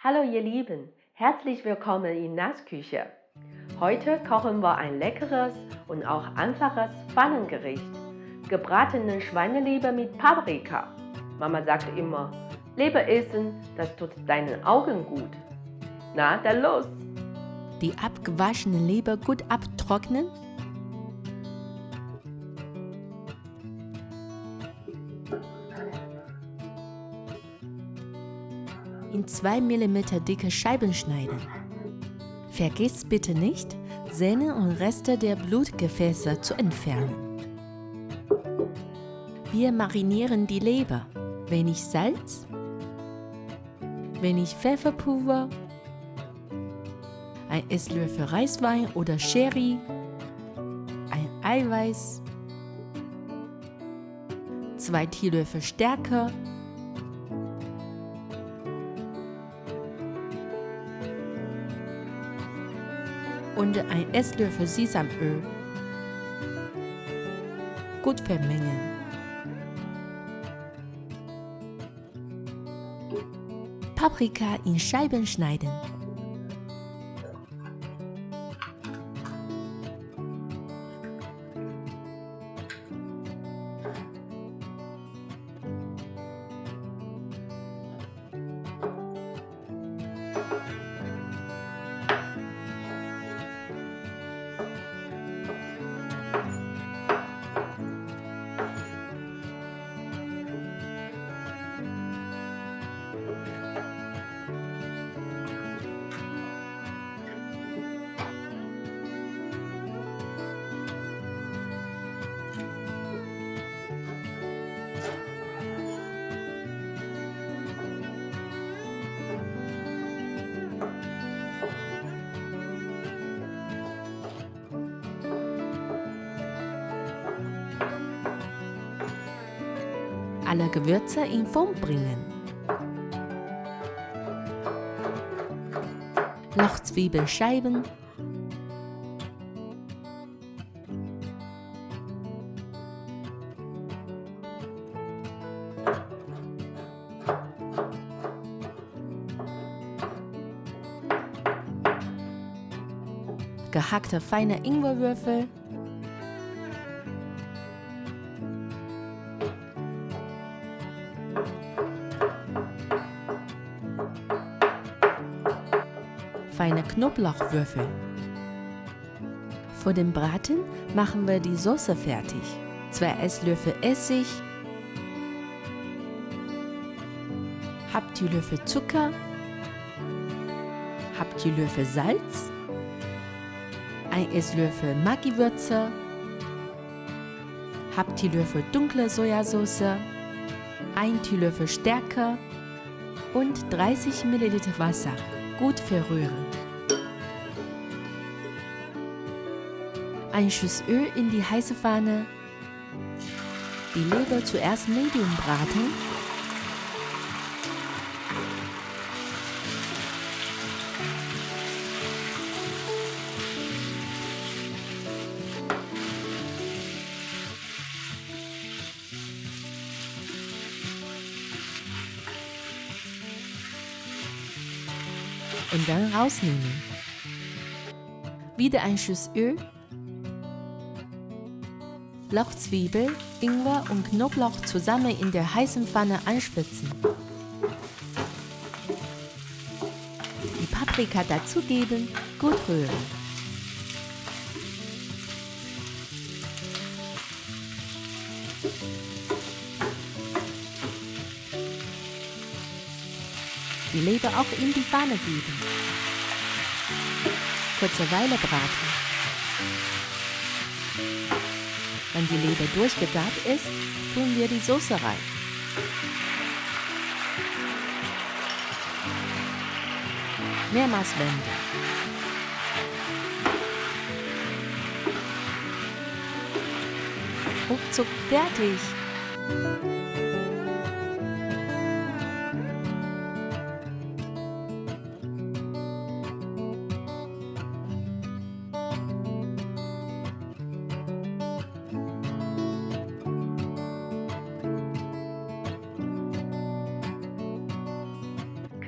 Hallo ihr Lieben, herzlich willkommen in Nassküche. Heute kochen wir ein leckeres und auch einfaches Pfannengericht. Gebratene Schweineleber mit Paprika. Mama sagte immer, Leber essen, das tut deinen Augen gut. Na, dann los! Die abgewaschene Leber gut abtrocknen. In 2 mm dicke Scheiben schneiden. Vergiss bitte nicht, Sehnen und Reste der Blutgefäße zu entfernen. Wir marinieren die Leber. Wenig Salz, wenig Pfefferpulver, ein Esslöffel Reiswein oder Sherry, ein Eiweiß, 2 Teelöffel Stärke, und ein Esslöffel Sesamöl. Gut vermengen. Paprika in Scheiben schneiden. Alle Gewürze in Form bringen. Lauchzwiebelscheiben, gehackte feine Ingwerwürfel, feine Knoblauchwürfel. Für den Braten machen wir die Soße fertig. 2 Esslöffel Essig, halb Teelöffel Zucker, halb Teelöffel Salz, 1 Esslöffel Maggi-Würze, halb Teelöffel dunkle Sojasauce, 1 Teelöffel Stärke und 30 ml Wasser. Gut verrühren. Ein Schuss Öl in die heiße Pfanne. Die Leber zuerst medium braten. Und dann rausnehmen. Wieder ein Schuss Öl, Lauchzwiebel, Ingwer und Knoblauch zusammen in der heißen Pfanne anschwitzen. Die Paprika dazugeben, gut rühren. Die Leber auch in die Pfanne geben. Kurze Weile braten. Wenn die Leber durchgegart ist, tun wir die Soße rein. Mehrmals wenden. Ruckzuck fertig.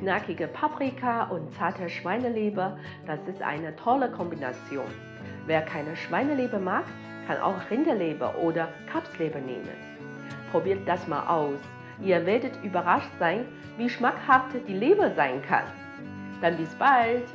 Knackige Paprika und zarte Schweineleber, das ist eine tolle Kombination. Wer keine Schweineleber mag, kann auch Rinderleber oder Kalbsleber nehmen. Probiert das mal aus. Ihr werdet überrascht sein, wie schmackhaft die Leber sein kann. Dann bis bald!